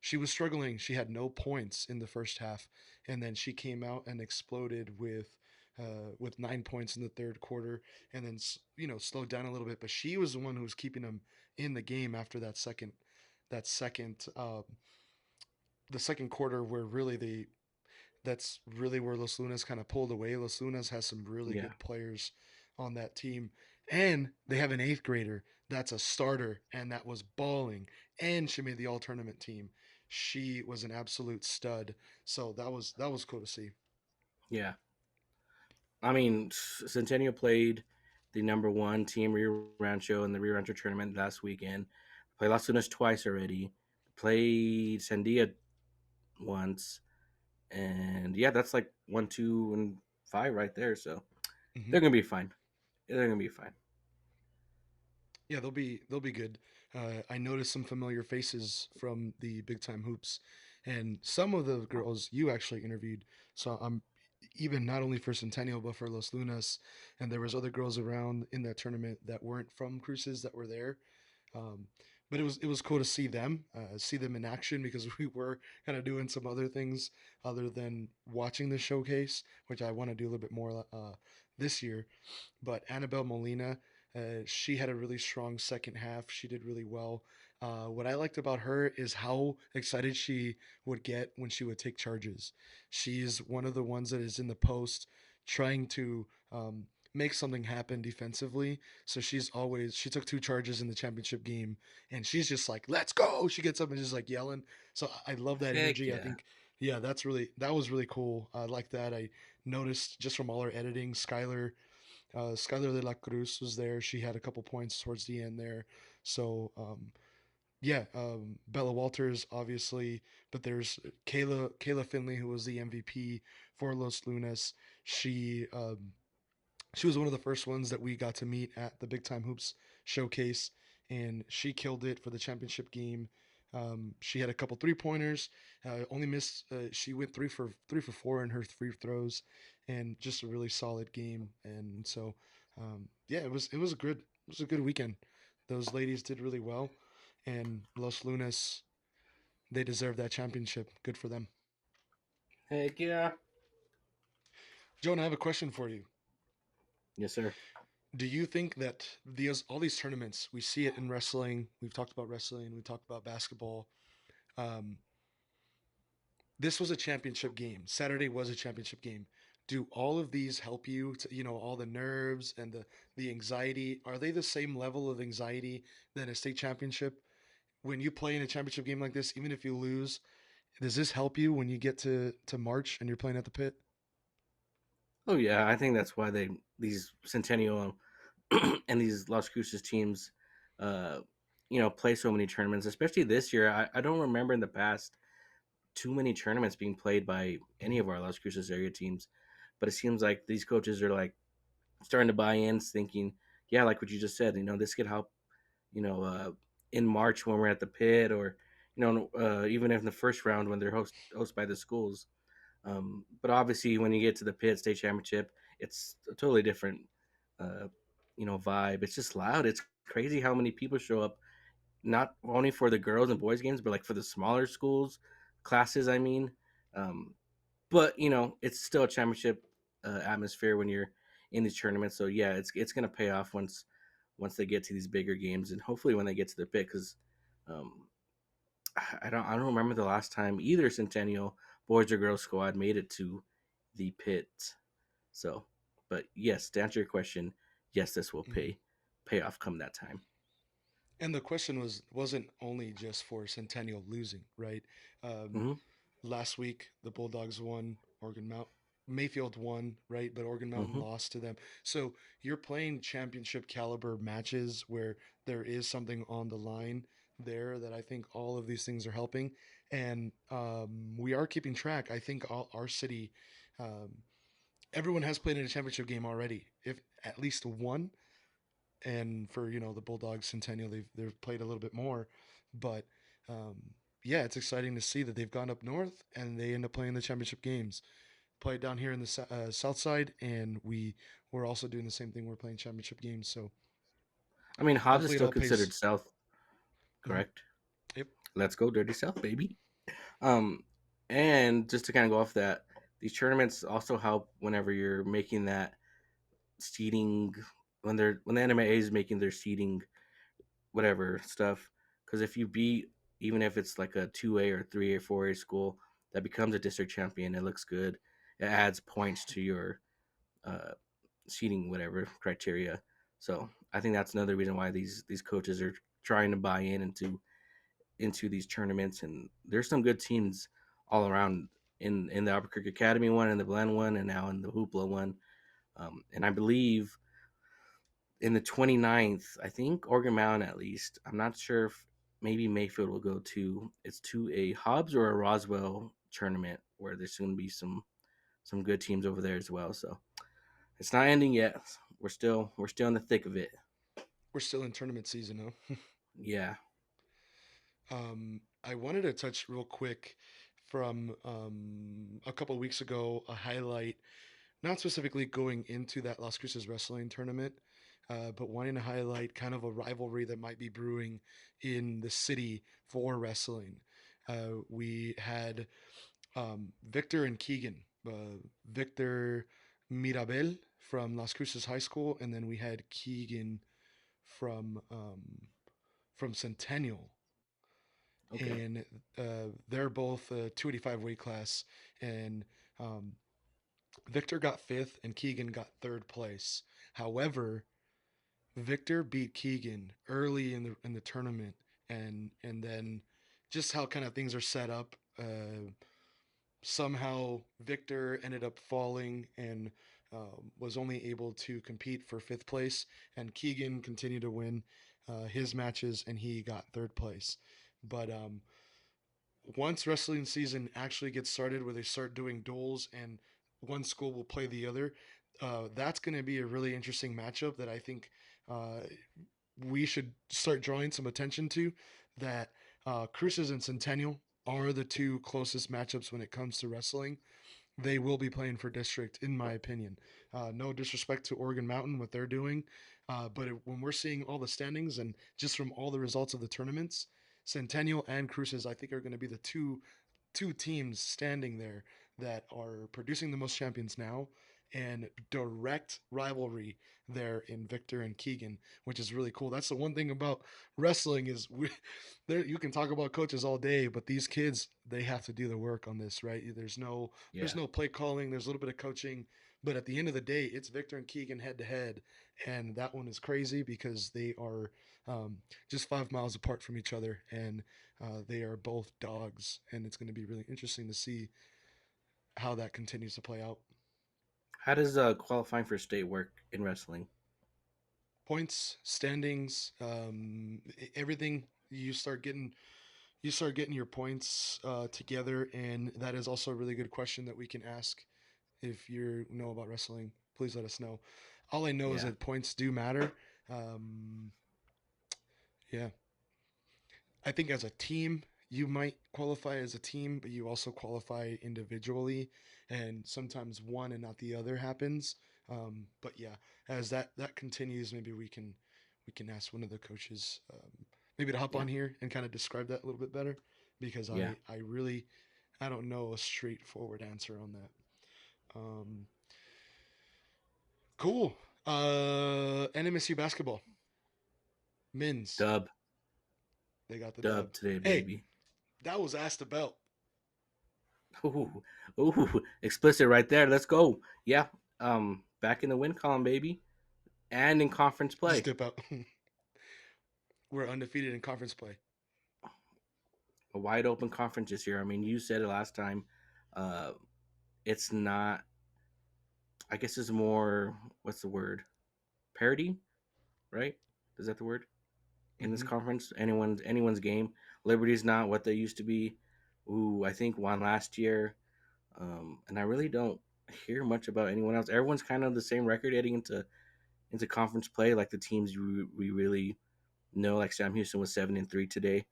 she was struggling. She had no points in the first half, and then she came out and exploded with 9 points in the third quarter, and then slowed down a little bit. But she was the one who was keeping them in the game after that second the second quarter, where really that's really where Los Lunas kind of pulled away. Los Lunas has some really yeah, good players on that team, and they have an eighth grader that's a starter and that was balling, and she made the all tournament team. She was an absolute stud, so that was cool to see. yeah. I mean, Centennial played the number one team Rio Rancho in the Rio Rancho tournament last weekend. Played Las Tunas twice already. Played Sandia once, and yeah, that's like 1, 2, and 5 right there. So Hmm. they're gonna be fine. They're gonna be fine. Yeah, they'll be good. I noticed some familiar faces from the big time hoops, and some of the girls you actually interviewed. So I'm even not only for Centennial but for Los Lunas, and there was other girls around in that tournament that weren't from Cruces that were there. Um, but it was cool to see them in action because we were kind of doing some other things other than watching the showcase, which I want to do a little bit more this year. But Annabelle Molina, she had a really strong second half. She did really well. What I liked about her is how excited she would get when she would take charges. She's one of the ones that is in the post trying to make something happen defensively. So she took two charges in the championship game, and she's just like, let's go. She gets up and just like yelling. So I love that Heck energy. I yeah, think, yeah, that was really cool. I like that. I noticed just from all our editing, Skylar de la Cruz was there. She had a couple points towards the end there. So yeah, Bella Walters obviously, but there's Kayla Finley, who was the MVP for Los Lunas. She was one of the first ones that we got to meet at the Big Time Hoops showcase, and she killed it for the championship game. She had a couple 3 pointers, only missed. She went 3 for 4 in her free throws, and just a really solid game. And so, yeah, it was a good weekend. Those ladies did really well, and Los Lunas, they deserve that championship. Good for them. heck yeah. Joan, I have a question for you. Yes, sir. Do you think that these all these tournaments, we see it in wrestling, we've talked about wrestling, we talked about basketball, um, this was a championship game, Saturday was a championship game. Do all of these help you to, all the nerves and the anxiety, are they the same level of anxiety than a state championship? When you play in a championship game like this, even if you lose, does this help you when you get to March and you're playing at the pit? Oh yeah, I think that's why these Centennial and these Las Cruces teams, uh, play so many tournaments. Especially this year, I don't remember in the past too many tournaments being played by any Mhm. of our Las Cruces area teams. But it seems like these coaches are like starting to buy in, thinking, yeah, like what you just said, this could help, you know, uh, in March when we're at the pit, or even in the first round when they're host by the schools. But obviously, when you get to the pit state championship, it's a totally different, uh, vibe. It's just loud. It's crazy how many people show up, not only for the girls and boys games, but like for the smaller schools classes. I mean, um, but it's still a championship atmosphere when you're in these tournaments. So yeah, it's gonna pay off once they get to these bigger games, and hopefully when they get to the pit, because um, I don't remember the last time either Centennial boys or girls squad made it to the pit. So, but yes, to answer your question, yes, this will Mhm. pay off come that time. And the question wasn't only just for Centennial losing, right? Um, Hmm. Last week the Bulldogs won, Oregon Mount Mayfield won, right? But Oregon Mountain Hmm. lost to them. So you're playing championship caliber matches where there is something on the line there that I think all of these things are helping. And we are keeping track. I think our city, um, everyone has played in a championship game already, if at least one. And for the Bulldogs Centennial, they've played a little bit more, but um, yeah, it's exciting to see that they've gone up north and they end up playing the championship games. Played down here in the south side, and we're also doing the same thing. We're playing championship games, so I mean, Hobbs is hopefully it still all considered pays. South, Mhm. correct? Yep, Let's go, Dirty South, baby. Um, and just to kind of go off that, these tournaments also help whenever you're making that seating when the NMA is making their seating whatever stuff. Because if you beat, even if it's like a 2A or 3A, 4A school that becomes a district champion, it looks good. It adds points to your uh, seating whatever criteria. So I think that's another reason why these coaches are trying to buy in into these tournaments. And there's some good teams all around in the Albuquerque Academy one, and the Glen one, and now in the Hoopla one. And I believe in the 29th, I think Oregon Mountain at least. I'm not sure if maybe Mayfield will go to. It's to a Hobbs or a Roswell tournament where there's going to be some good teams over there as well. So it's not ending yet. We're still in the thick of it. we're still in tournament season, huh? Yeah. I wanted to touch real quick from a couple of weeks ago a highlight, not specifically going into that Las Cruces wrestling tournament, but wanting to highlight kind of a rivalry that might be brewing in the city for wrestling. We had Victor and Keegan. Victor Mirabel from Las Cruces High School, and then we had Keegan from Centennial, Okay. and they're both 285 weight class, and um, Victor got fifth and Keegan got third place. However, Victor beat Keegan early in the tournament, and then just how kind of things are set up. Somehow Victor ended up falling and was only able to compete for fifth place, and Keegan continued to win his matches, and he got third place. But once wrestling season actually gets started, where they start doing duels and one school will play the other, that's going to be a really interesting matchup that I think uh, we should start drawing some attention to. That Cruces and Centennial are the two closest matchups when it comes to wrestling. They will be playing for district, in my opinion. No disrespect to Oregon Mountain, what they're doing, but when we're seeing all the standings and just from all the results of the tournaments, Centennial and Cruces, I think, are going to be the two teams standing there that are producing the most champions now, and direct rivalry there in Victor and Keegan, which is really cool. That's the one thing about wrestling is there you can talk about coaches all day, but these kids, they have to do the work on this, right? There's Yeah. no play calling, there's a little bit of coaching, but at the end of the day, it's Victor and Keegan head to head, and that one is crazy because they are just 5 miles apart from each other, and they are both dogs, and it's going to be really interesting to see how that continues to play out. How does qualifying for state work in wrestling? Points, standings, everything. You start getting your points together, and that is also a really good question that we can ask. If you know about wrestling, please let us know. All I know is Yeah. that points do matter. Um, yeah, I think as a team, you might qualify as a team, but you also qualify individually, and sometimes one and not the other happens. But yeah, as that continues, maybe we can ask one of the coaches, maybe to hop Yeah. on here and kind of describe that a little bit better, because Yeah. I really I don't know a straightforward answer on that. Um, cool. NMSU basketball. Men's, Dub, they got the dub. dub today, Hey, baby. that was asked about. Ooh, ooh, explicit right there. Let's go. Yeah, back in the win column, baby, and in conference Just play. dip out. We're undefeated in conference play. A wide open conference this year. I mean, you said it last time. Uh, it's not. I guess it's more. What's the word? Parity, right? Is that the word in this Hmm. conference? Anyone's game. Liberty's not what they used to be. Ooh, I think won last year. And I really don't hear much about anyone else. Everyone's kind of the same record heading into conference play. Like the teams we really know, like Sam Houston was 7-3 today.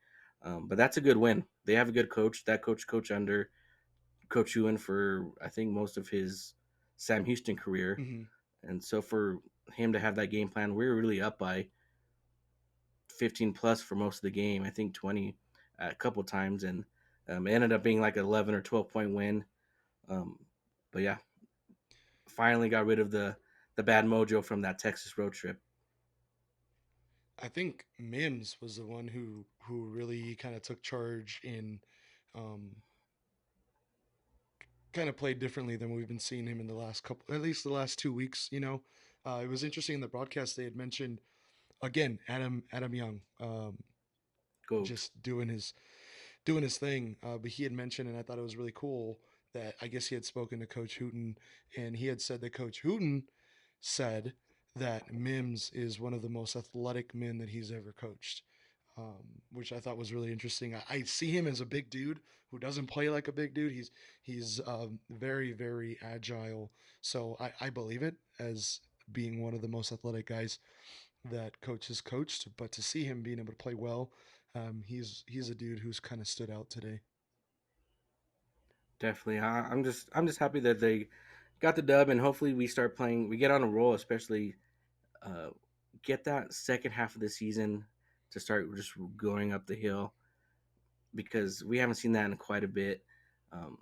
But that's a good win. They have a good coach. That coach under Coach Ewan for I think most of his Sam Houston career, Hmm. and so for him to have that game plan, we were really up by 15 plus for most of the game. I think 20 a couple times, and it ended up being like an 11 or 12 point win. Um, but yeah, finally got rid of the bad mojo from that Texas road trip. I think Mims was the one who really kind of took charge in, um, kind of played differently than we've been seeing him in the last couple, at least the last 2 weeks. It was interesting in the broadcast they had mentioned again Adam Young, Goat. just doing his thing. But he had mentioned, and I thought it was really cool that I guess he had spoken to Coach Hooten, and he had said that Coach Hooten said that Mims is one of the most athletic men that he's ever coached. Which I thought was really interesting. I see him as a big dude who doesn't play like a big dude. He's very very agile. So I believe it as being one of the most athletic guys that coach has coached. But to see him being able to play well, he's a dude who's kind of stood out today. Definitely. I'm just happy that they got the dub, and hopefully we start playing. We get on a roll, especially uh, get that second half of the season to start just going up the hill because we haven't seen that in quite a bit. Um,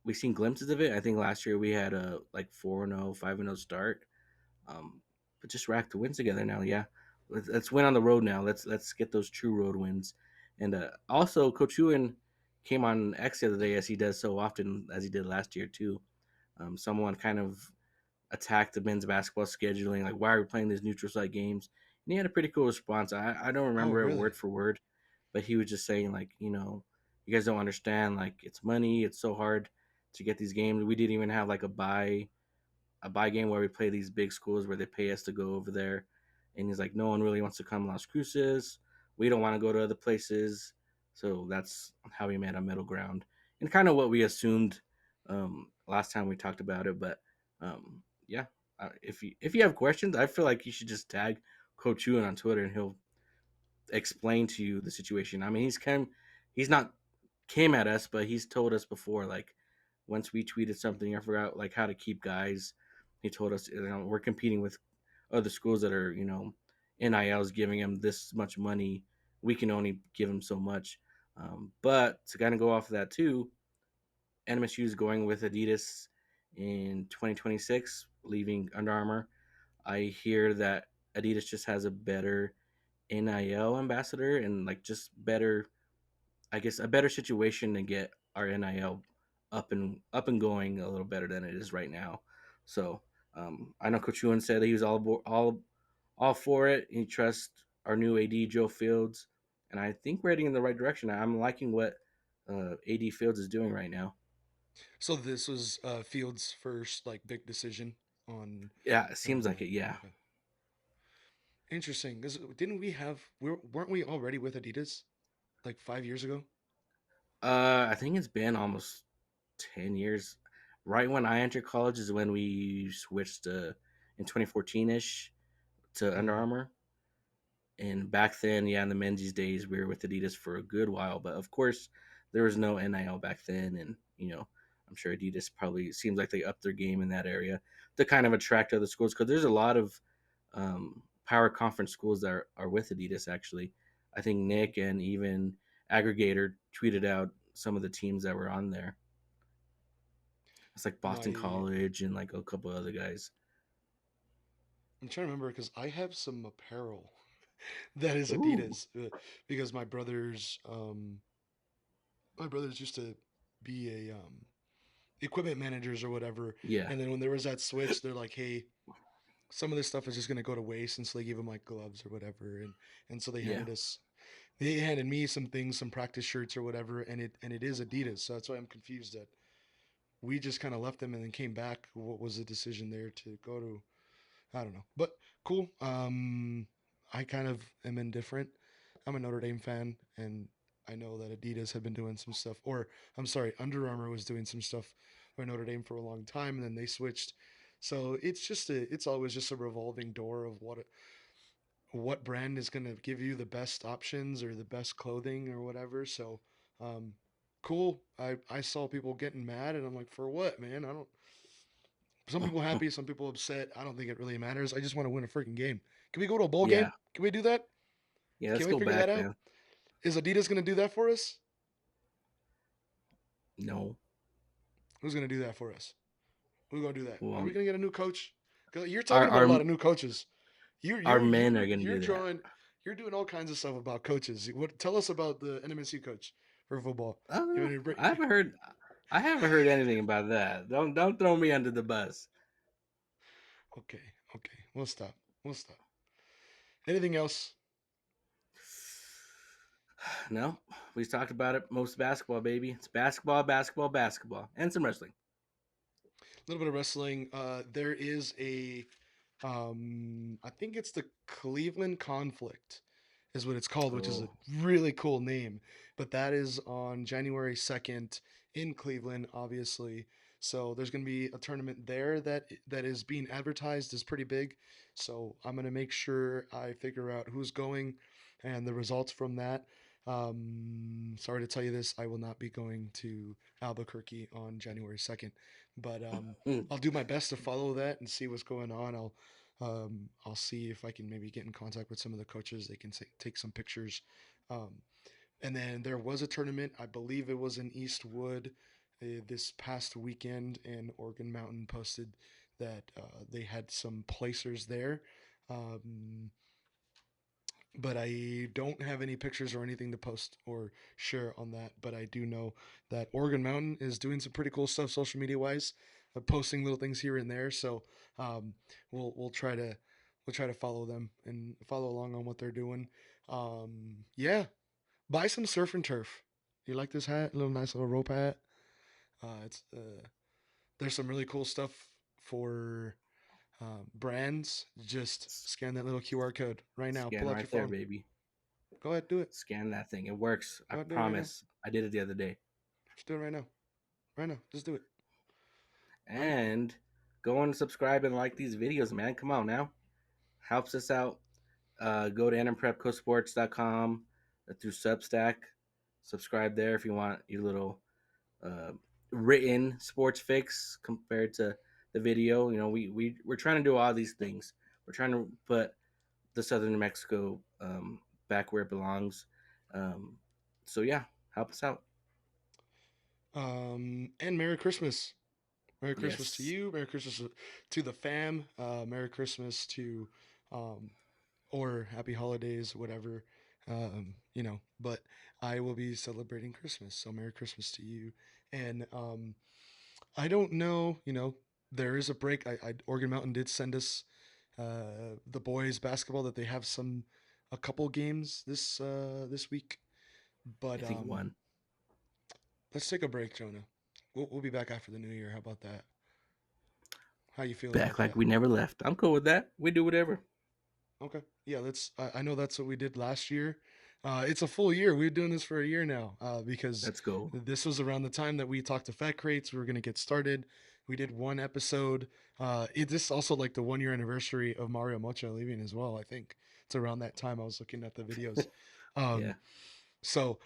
we've seen glimpses of it. I think last year we had a like 4-0, 5-0 start, but just rack the wins together now. Yeah, let's win on the road now. Let's get those true road wins. And also, Coach Ewan came on X the other day as he does so often as he did last year too. Someone kind of attacked the men's basketball scheduling, like why are we playing these neutral site games? And he had a pretty cool response. I don't Oh, remember it really? word for word, but he was just saying like, you guys don't understand. Like it's money. It's so hard to get these games. We didn't even have like a buy game where we play these big schools where they pay us to go over there. And he's like, no one really wants to come to Las Cruces. We don't want to go to other places. So that's how we made a middle ground and kind of what we assumed last time we talked about it. But yeah, if you have questions, I feel like you should just tag Coach Ewan on Twitter and he'll explain to you the situation. I mean, he's not came at us, but he's told us before, like once we tweeted something, I forgot like how to keep guys. He told us, we're competing with other schools that are, NILs giving them this much money. We can only give them so much. But to kind of go off of that too, NMSU is going with Adidas in 2026, leaving Under Armour. I hear that Adidas just has a better NIL ambassador and like just better, I guess, a better situation to get our NIL up and going a little better than it is right now. So I know Coach Ewan said that he was all for it. He trusts our new AD Joe Fields, and I think we're heading in the right direction. I'm liking what AD Fields is doing right now. So this was Fields' first like big decision on. Yeah, it seems like it. Yeah, Okay, interesting. Because didn't weren't we already with Adidas like 5 years ago? I think it's been almost 10 years. Right when I entered college is when we switched in 2014 ish to Under Hmm. Armour. And back then, yeah, in the Menzies days, we were with Adidas for a good while. But of course, there was no NIL back then, and I'm sure Adidas probably seems like they upped their game in that area to kind of attract other schools because there's a lot of power conference schools that are with Adidas. Actually, I think Nick and even Aggregator tweeted out some of the teams that were on there. It's like Boston My College and like a couple other guys. I'm trying to remember because I have some apparel that is Ooh, Adidas, because my brothers used to be a equipment managers or whatever, yeah, and then when there was that switch, they're like, hey, some of this stuff is just gonna go to waste, and so they gave them like gloves or whatever, and so yeah, they handed me some things, some practice shirts or whatever, and it is Adidas, so that's why I'm confused that we just kind of left them and then came back. What was the decision there to go to? I don't know, but cool. I kind of am indifferent. I'm a Notre Dame fan, and I know that Adidas had been doing some stuff, or I'm sorry, Under Armour was doing some stuff for Notre Dame for a long time, and then they switched. So it's always just a revolving door of what brand is going to give you the best options or the best clothing or whatever. So, um, cool. I saw people getting mad, and I'm like, for what, man? I don't. Some people happy, some people upset. I don't think it really matters. I just want to win a freaking game. Can we go to a bowl yeah, game? Can we do that? yeah. Let's Can we go figure that back, out? man. Is Adidas going to do that for us? No, Who's going to do that for us? Who's going to do that? well, Are we going to get a new coach? 'Cause you're our talking about a our lot of new coaches. You're our you're men are you're gonna you're do that. drawing. You're doing all kinds of stuff about coaches. What? Tell us about the NMSU coach for football. I don't You know. want to I break? haven't heard. I haven't heard anything about that. Don't throw me under the bus. Okay, okay. We'll stop. We'll stop. Anything else? No, we talked about it. Most basketball, baby. It's basketball, basketball, basketball, and some wrestling. A little bit of wrestling. There is a, I think it's the Cleveland Conflict, is what it's called, which is a Oh, really cool name. But that is on January 2nd in Cleveland, obviously. So there's going to be a tournament there that is being advertised as pretty big. So I'm going to make sure I figure out who's going and the results from that. Sorry to tell you this, I will not be going to Albuquerque on January 2nd, but mm, I'll do my best to follow that and see what's going on. I'll see if I can maybe get in contact with some of the coaches. They can take some pictures. Um, and then there was a tournament, I believe it was in Eastwood this past weekend, and Oregon Mountain posted that they had some placers there. Um, but I don't have any pictures or anything to post or share on that. But I do know that Oregon Mountain is doing some pretty cool stuff social media wise, posting little things here and there. So um, we'll try to follow them and follow along on what they're doing. Yeah, buy some surf and turf. You like this hat? A little nice little rope hat. It's There's some really cool stuff for brands. Just scan that little QR code right now. scan Pull out right your there, phone. baby. Go ahead, do it. Scan that thing. It works. I Go ahead, do it right now. promise. I did it the other day. Just do it right now. Right now. Just do it. Right now. And go and subscribe and like these videos, man. Come on now. Helps us out. Go to nmprepcosports.com through Substack. Subscribe there if you want your little uh, written sports fix compared to the video. You know, we're trying to do all these things. We're trying to put the Southern New Mexico back where it belongs. Um, so yeah, help us out. And Merry Christmas. Merry Christmas to Yes, you. Merry Christmas to the fam. Merry Christmas to, um, or Happy Holidays, whatever. But I will be celebrating Christmas. So Merry Christmas to you. And I don't know, there is a break. Oregon Mountain did send us the boys basketball that they have a couple games this week. I But think one let's take a break, Jonah. We'll be back after the new year. How about that? How you feel about back like that? we never left. I'm cool with that. We do whatever. Okay. Yeah, let's. I know that's what we did last year. It's a full year. We've been doing this for a year now. Because Let's go. this was around the time that we talked to Fat Crates. We were gonna get started. We did one episode. This is also like the 1 year anniversary of Mario Mocha leaving as well. I think it's around that time. I was looking at the videos. Yeah, Um, so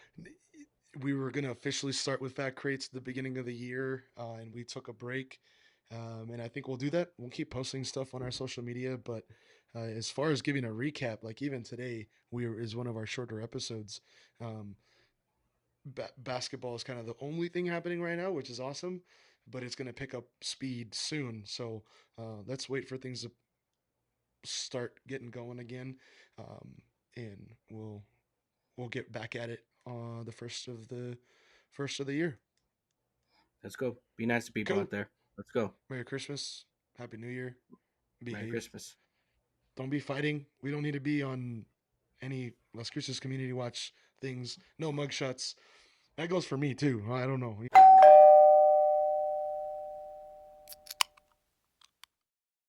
we were going to officially start with Fat Crates at the beginning of the year, and we took a break. And I think we'll do that. We'll keep posting stuff on our social media, but as far as giving a recap, like even today, is one of our shorter episodes. Um, Basketball is kind of the only thing happening right now, which is awesome, but it's going to pick up speed soon. So let's wait for things to start getting going again. Um, and we'll get back at it on the first of the year. Let's go. Be nice to people Cool. out there. Let's go. Merry Christmas. Happy New Year. Merry Behave. Christmas. Don't be fighting. We don't need to be on any Las Cruces community watch things. No mugshots. That goes for me too. I don't know.